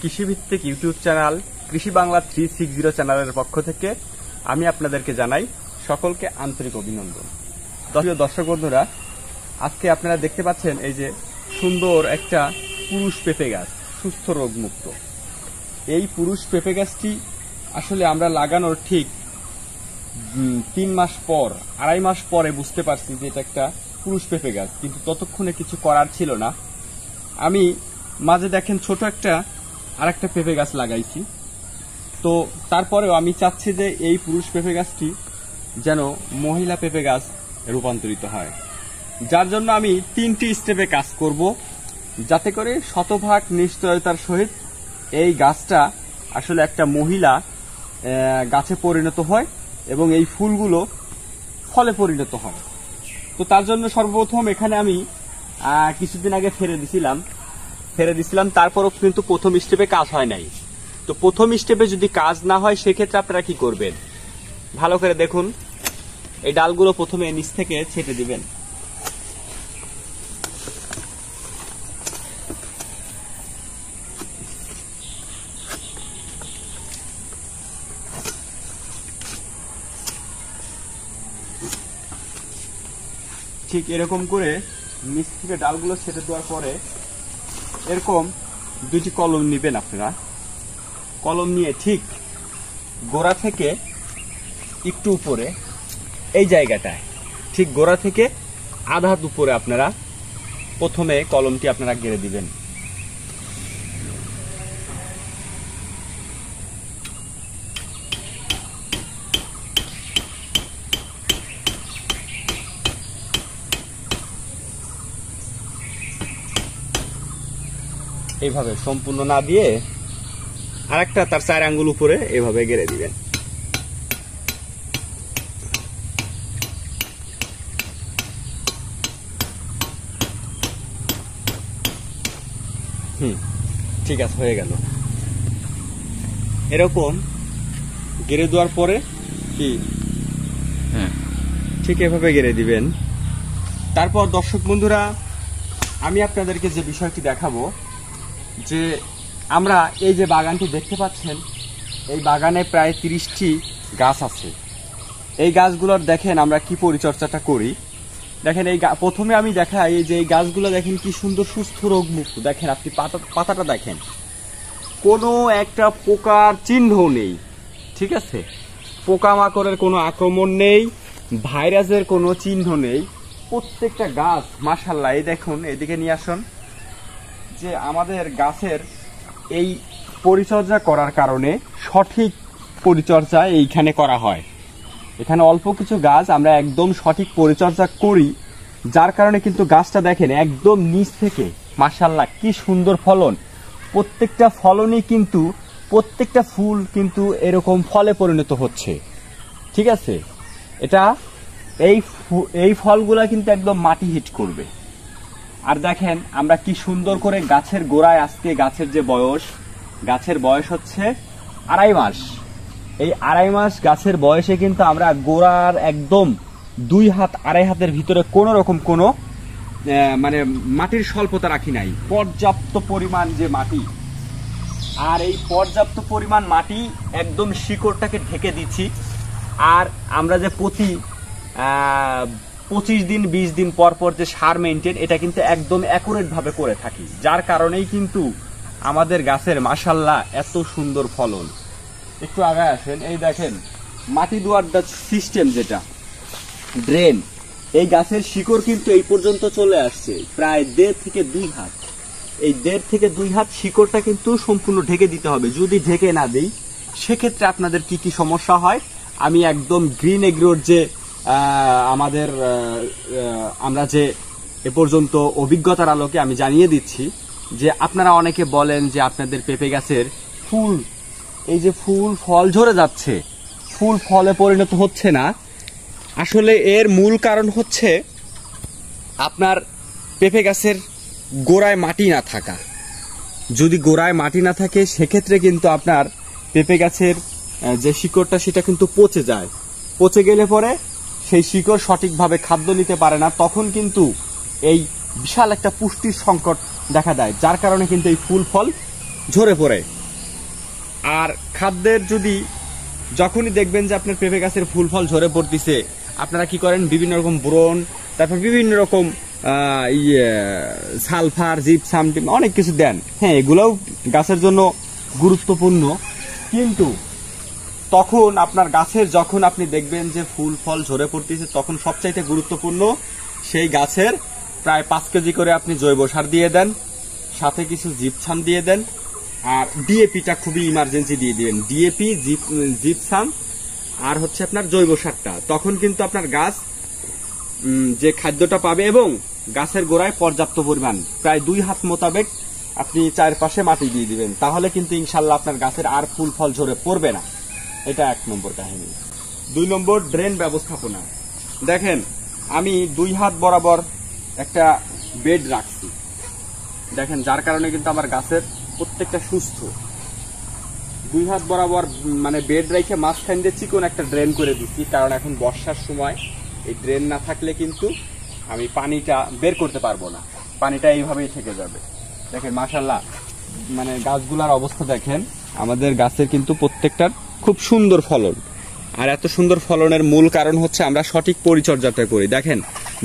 কৃষিভিত্তিক YouTube channel কৃষি বাংলা 360 চ্যানেলের পক্ষ থেকে আমি আপনাদেরকে জানাই সকলকে আন্তরিক অভিনন্দন। দর্শক বন্ধুরা, আজকে আপনারা দেখতে পাচ্ছেন এই যে সুন্দর একটা পুরুষ পেঁপে গাছ, সুস্থ রোগমুক্ত। এই পুরুষ পেঁপে গাছটি আসলে আমরা লাগানোর ঠিক 3 মাস পর, 2.5 মাস পরে বুঝতে পারছি যে এটা একটা পুরুষ পেঁপে গাছ, কিন্তু ততক্ষণে কিছু করার ছিল না। আমি মাঝে দেখেন ছোট একটা আরেকটা পেঁপে গাছ লাগাইছি, তো তারপরেও আমি চাচ্ছি যে এই পুরুষ পেঁপে গাছটি যেন মহিলা পেঁপে গাছ রূপান্তরিত হয়, যার জন্য আমি 3টি স্টেপে কাজ করব, যাতে করে শতভাগ নিশ্চয়তার সহিত এই গাছটা আসলে একটা মহিলা গাছে পরিণত হয় এবং এই ফুলগুলো ফলে পরিণত হয়। তো তার জন্য সর্বপ্রথম এখানে আমি কিছুদিন আগে ফেরে দিছিলাম, তারপরও কিন্তু প্রথম স্টেপে কাজ হয় নাই। তো প্রথম স্টেপে যদি কাজ না হয় সেক্ষেত্রে আপনারা কি করবেন, ভালো করে দেখুন। এই ডালগুলো প্রথমে নিচ থেকে ছেটে দিবেন। ঠিক এরকম করে নিচ থেকে ডালগুলো ছেটে দেওয়ার পরে এরকম 2টি কলম নেবেন আপনারা। কলম নিয়ে ঠিক গোড়া থেকে একটু উপরে এই জায়গাটায়, ঠিক গোড়া থেকে আধা হাত উপরে আপনারা প্রথমে কলমটি আপনারা গেড়ে দিবেন। এইভাবে সম্পূর্ণ না দিয়ে আরেকটা তার 4 আঙ্গুল উপরে এভাবে গেড়ে দিবেন। ঠিক আছে, হয়ে গেল। এরকম গেড়ে দেওয়ার পরে কি ঠিক এভাবে গেড়ে দিবেন। তারপর দর্শক বন্ধুরা, আমি আপনাদেরকে যে বিষয়টি দেখাবো, যে আমরা এই যে বাগানটি দেখতে পাচ্ছেন, এই বাগানে প্রায় 30টি গাছ আছে। এই গাছগুলোর দেখেন আমরা কি পরিচর্যাটা করি। দেখেন এই প্রথমে আমি দেখাই যে এই গাছগুলো দেখেন কি সুন্দর সুস্থ রোগমুক্ত। দেখেন আপনি পাতাটা দেখেন, কোনো একটা পোকার চিহ্ন নেই, ঠিক আছে, পোকামাকড়ের কোনো আক্রমণ নেই, ভাইরাসের কোনো চিহ্ন নেই। প্রত্যেকটা গাছ মাশাআল্লাহ। এই দেখুন, এদিকে নিয়ে আসুন, যে আমাদের গাছের এই পরিচর্যা করার কারণে সঠিক পরিচর্যা এইখানে করা হয়। এখানে অল্প কিছু গাছ আমরা একদম সঠিক পরিচর্যা করি, যার কারণে কিন্তু গাছটা দেখেন একদম নিচ থেকে মাশাআল্লাহ কি সুন্দর ফলন। প্রত্যেকটা ফলনই কিন্তু, প্রত্যেকটা ফুল কিন্তু এরকম ফলে পরিণত হচ্ছে, ঠিক আছে। এটা এই ফলগুলা কিন্তু একদম মাটি হিট করবে। আর দেখেন আমরা কি সুন্দর করে গাছের গোড়ায়, আজকে গাছের বয়স হচ্ছে 2.5 মাস। এই 2.5 মাস গাছের বয়সে কিন্তু আমরা গোড়ার একদম 2 হাত 2.5 হাতের ভিতরে কোনো রকম কোনো মানে মাটির স্বল্পতা রাখি নাই। পর্যাপ্ত পরিমাণ যে মাটি, আর এই পর্যাপ্ত পরিমাণ মাটি একদম শিকড়টাকে ঢেকে দিচ্ছি। আর আমরা যে প্রতি 25 দিন 20 দিন পর পর যে সার মেনটেন, এটা কিন্তু একদম অ্যাকুরেট ভাবে করে থাকি, যার কারণেই কিন্তু আমাদের গাছের মাশাআল্লাহ এত সুন্দর ফলন। একটু আগায় আসেন, এই দেখেন মাটি দেওয়ার সিস্টেম যেটা ড্রেন, এই গাছের শিকড় কিন্তু এই পর্যন্ত চলে আসছে প্রায় 1.5 থেকে 2 হাত। এই 1.5 থেকে 2 হাত শিকড়টা কিন্তু সম্পূর্ণ ঢেকে দিতে হবে। যদি ঢেকে না দিই সেক্ষেত্রে আপনাদের কি কি সমস্যা হয় আমি একদম গ্রিন এগ্রোর যে আমাদের আমরা যে এ পর্যন্ত অভিজ্ঞতার আলোকে আমি জানিয়ে দিচ্ছি, যে আপনারা অনেকে বলেন যে আপনাদের পেঁপে গাছের ফুল, এই যে ফুল ফল ঝরে যাচ্ছে, ফুল ফলে পরিণত হচ্ছে না। আসলে এর মূল কারণ হচ্ছে আপনার পেঁপে গাছের গোড়ায় মাটি না থাকা। যদি গোড়ায় মাটি না থাকে সেক্ষেত্রে কিন্তু আপনার পেঁপে গাছের যে শিকড়টা সেটা কিন্তু পচে যায়। পচে গেলে পরে সেই শিকড় সঠিকভাবে খাদ্য নিতে পারে না, তখন কিন্তু এই বিশাল একটা পুষ্টির সংকট দেখা দেয়, যার কারণে কিন্তু এই ফুল ফল ঝরে পড়ে। আর খাদ্যের যদি যখনই দেখবেন যে আপনার পেঁপে গাছের ফুল ফল ঝরে পড়তেছে, আপনারা কি করেন, বিভিন্ন রকম বোরন, তারপর বিভিন্ন রকম সালফার, জিপসাম, অনেক কিছু দেন। হ্যাঁ, এগুলোও গাছের জন্য গুরুত্বপূর্ণ, কিন্তু তখন আপনার গাছের যখন আপনি দেখবেন যে ফুল ফল ঝরে পড়তেছে, তখন সবচাইতে গুরুত্বপূর্ণ সেই গাছের প্রায় 5 কেজি করে আপনি জৈব সার দিয়ে দেন, সাথে কিছু জিপসাম দিয়ে দেন, আর ডিএপিটা খুবই ইমার্জেন্সি দিয়ে দিবেন। ডিএপি, জিপসাম আর হচ্ছে আপনার জৈব সারটা। তখন কিন্তু আপনার গাছ যে খাদ্যটা পাবে, এবং গাছের গোড়ায় পর্যাপ্ত পরিমাণ প্রায় 2 হাত মোতাবেক আপনি চারপাশে মাটি দিয়ে দিবেন, তাহলে কিন্তু ইনশাল্লাহ আপনার গাছের আর ফুল ফল ঝরে পড়বে না। এটা 1 নম্বর কাহিনী। 2 নম্বর, ড্রেন ব্যবস্থাপনা। দেখেন, আমি 2 হাত বরাবর একটা বেড রাখছি, দেখেন, যার কারণে কিন্তু আমার গাছের প্রত্যেকটা সুস্থ। 2 হাত বরাবর মানে বেড রেখে মাঝখান দিয়ে চিকন একটা ড্রেন করে দিচ্ছি, কারণ এখন বর্ষার সময় এই ড্রেন না থাকলে কিন্তু আমি পানিটা বের করতে পারবো না, পানিটা এইভাবেই থেকে যাবে। দেখেন মাশাআল্লাহ, মানে গাছগুলার অবস্থা দেখেন, আমাদের গাছের কিন্তু প্রত্যেকটার খুব সুন্দর ফলন। আর এত সুন্দর ফলনের মূল কারণ হচ্ছে আমরা সঠিক পরিচর্যাটা করি। দেখেন,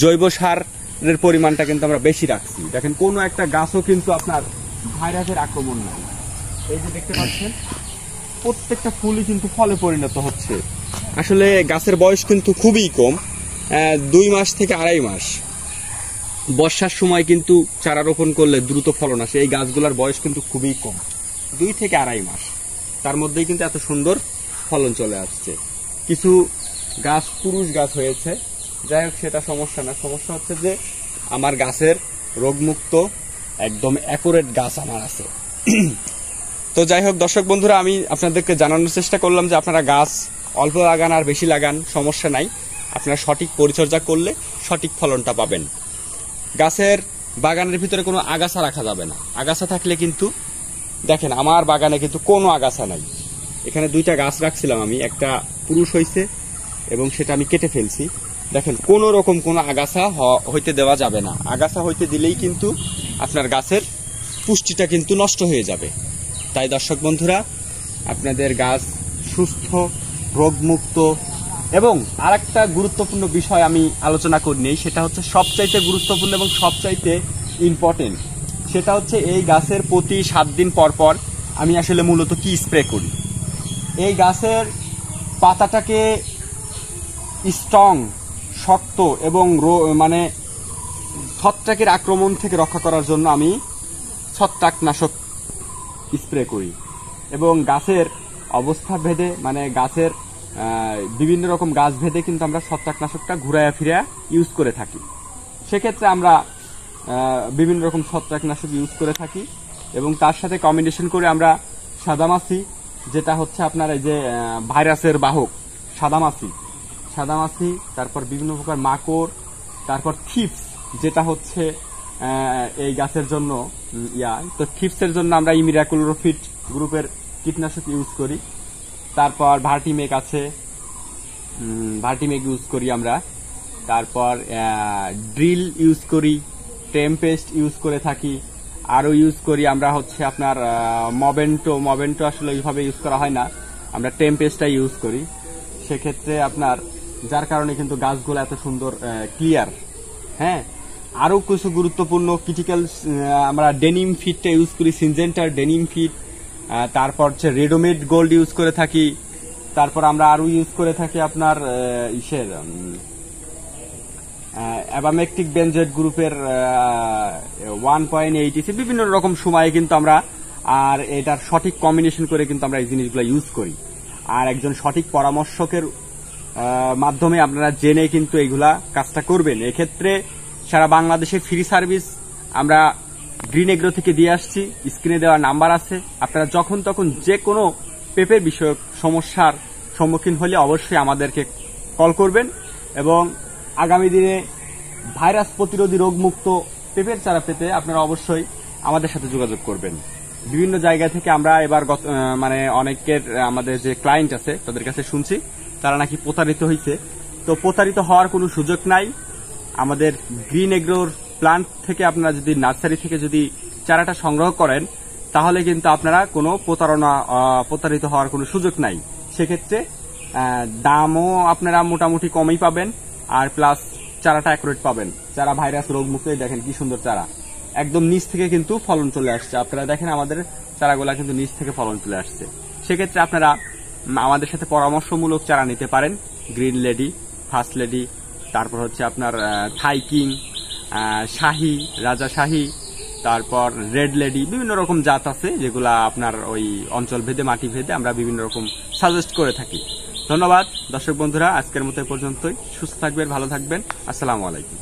জৈব সারের পরিমাণটা কিন্তু আমরা বেশি রাখছি। দেখেন, কোনো একটা গাছও কিন্তু আপনার ভাইরাসের আক্রমণ নাই। এই যে দেখতে পাচ্ছেন, প্রত্যেকটা ফুলই কিন্তু ফলে পরিণত হচ্ছে। আসলে গাছের বয়স কিন্তু খুবই কম, 2 মাস থেকে 2.5 মাস। বর্ষার সময় কিন্তু চারা রোপণ করলে দ্রুত ফলন আসে। এই গাছগুলোর বয়স কিন্তু খুবই কম, 2 থেকে 2.5 মাস, তার মধ্যেই কিন্তু এত সুন্দর ফলন চলে আসছে। কিছু গাছ পুরুষ গাছ হয়েছে, যাই হোক সেটা সমস্যা না। সমস্যা হচ্ছে যে আমার গাছের রোগমুক্ত একদম অ্যাকুরেট গাছ আমার আছে। তো যাই হোক দর্শক বন্ধুরা, আমি আপনাদেরকে জানানোর চেষ্টা করলাম যে আপনারা গাছ অল্প লাগান আর বেশি লাগান, সমস্যা নাই, আপনারা সঠিক পরিচর্যা করলে সঠিক ফলনটা পাবেন। গাছের বাগানের ভিতরে কোনো আগাছা রাখা যাবে না। আগাছা থাকলে কিন্তু, দেখেন আমার বাগানে কিন্তু কোনো আগাছা নাই। এখানে 2টা গাছ রাখছিলাম আমি, একটা পুরুষ হয়েছে এবং সেটা আমি কেটে ফেলছি। দেখেন, কোনো রকম কোনো আগাছা হইতে দেওয়া যাবে না। আগাছা হইতে দিলেই কিন্তু আপনার গাছের পুষ্টিটা কিন্তু নষ্ট হয়ে যাবে। তাই দর্শক বন্ধুরা, আপনাদের গাছ সুস্থ, রোগমুক্ত, এবং আরেকটা গুরুত্বপূর্ণ বিষয় আমি আলোচনা করি নেই, সেটা হচ্ছে সবচাইতে গুরুত্বপূর্ণ এবং সবচাইতে ইম্পর্টেন্ট। সেটা হচ্ছে এই গাছের প্রতি 7 দিন পর পর আমি আসলে মূলত কি স্প্রে করি। এই গাছের পাতাটাকে স্ট্রং, শক্ত এবং মানে ছত্রাকের আক্রমণ থেকে রক্ষা করার জন্য আমি ছত্রাকনাশক স্প্রে করি, এবং গাছের অবস্থা ভেদে, মানে গাছের বিভিন্ন রকম গাছ ভেদে কিন্তু আমরা ছত্রাকনাশকটা ঘুরায়া ফিরা ইউজ করে থাকি। সেক্ষেত্রে আমরা বিভিন্ন রকম ছত্রাকনাশক ইউজ করে থাকি, এবং তার সাথে কম্বিনেশন করে আমরা সাদামাছি, যেটা হচ্ছে আপনার এই যে ভাইরাসের বাহক সাদামাছি, তারপর বিভিন্ন প্রকার মাকড়, তারপর থিপস, যেটা হচ্ছে এই গাছের জন্য তো থিপসের জন্য আমরা ইমিডাক্লোরোফিট গ্রুপের কীটনাশক ইউজ করি। তারপর ভার্টিমেক আছে, ভার্টিমেক ইউজ করি আমরা। তারপর ড্রিল ইউজ করি, টেম্পেস্ট ইউজ করে থাকি, আরও ইউজ করি আমরা হচ্ছে আপনার মবেন্টো আসলে ওইভাবে ইউজ করা হয় না, আমরা টেম্পেস্টটা ইউজ করি। সেক্ষেত্রে আপনার যার কারণে কিন্তু গাছগুলো এত সুন্দর ক্লিয়ার। হ্যাঁ, আরও কিছু গুরুত্বপূর্ণ ক্রিটিক্যাল, আমরা ডেনিম ফিটটা ইউজ করি, সিনজেন্টার ডেনিম ফিট, তারপর হচ্ছে রেডোমেড গোল্ড ইউজ করে থাকি। তারপর আমরা আরও ইউজ করে থাকি আপনার অ্যাবামেকটিক বেনজয়েড গ্রুপের 1.80, বিভিন্ন রকম সময়ে কিন্তু আমরা, আর এটার সঠিক কম্বিনেশন করে কিন্তু আমরা এই জিনিসগুলো ইউজ করি। আর একজন সঠিক পরামর্শকের মাধ্যমে আপনারা জেনে কিন্তু এইগুলা কাজটা করবেন। এক্ষেত্রে সারা বাংলাদেশে ফ্রি সার্ভিস আমরা গ্রিন এগ্রো থেকে দিয়ে আসছি। স্ক্রিনে দেওয়া নাম্বার আছে, আপনারা যখন তখন যে কোনো পেঁপের বিষয়ক সমস্যার সম্মুখীন হলে অবশ্যই আমাদেরকে কল করবেন, এবং আগামী দিনে ভাইরাস প্রতিরোধী রোগমুক্ত পেঁপের চারা পেতে আপনারা অবশ্যই আমাদের সাথে যোগাযোগ করবেন। বিভিন্ন জায়গা থেকে আমরা এবার মানে অনেকের আমাদের যে ক্লায়েন্ট আছে তাদের কাছে শুনছি তারা নাকি প্রতারিত হয়েছে। তো প্রতারিত হওয়ার কোনো সুযোগ নাই। আমাদের গ্রিন এগ্রোর প্লান্ট থেকে আপনারা যদি নার্সারি থেকে যদি চারাটা সংগ্রহ করেন, তাহলে কিন্তু আপনারা কোনো প্রতারিত হওয়ার কোনো সুযোগ নাই। সেক্ষেত্রে দামও আপনারা মোটামুটি কমই পাবেন, আর প্লাস চারাটা অ্যাকুরেট পাবেন। চারা ভাইরাস রোগমুক্ত, দেখেন কি সুন্দর চারা, একদম নিচ থেকে কিন্তু ফলন চলে আসছে। আপনারা দেখেন আমাদের চারাগুলা কিন্তু নিচ থেকে ফলন চলে আসছে। সেক্ষেত্রে আপনারা আমাদের সাথে পরামর্শমূলক চারা নিতে পারেন। গ্রিন লেডি, ফার্স্ট লেডি, তারপর হচ্ছে আপনার থাই কিং, শাহি, রাজা শাহি, তারপর রেড লেডি, বিভিন্ন রকম জাত আছে যেগুলা আপনার ওই অঞ্চল ভেদে, মাটি ভেদে আমরা বিভিন্ন রকম সাজেস্ট করে থাকি। ধন্যবাদ দর্শক বন্ধুরা, আজকের মতো পর্যন্তই। সুস্থ থাকবেন, ভালো থাকবেন। আসসালামু আলাইকুম।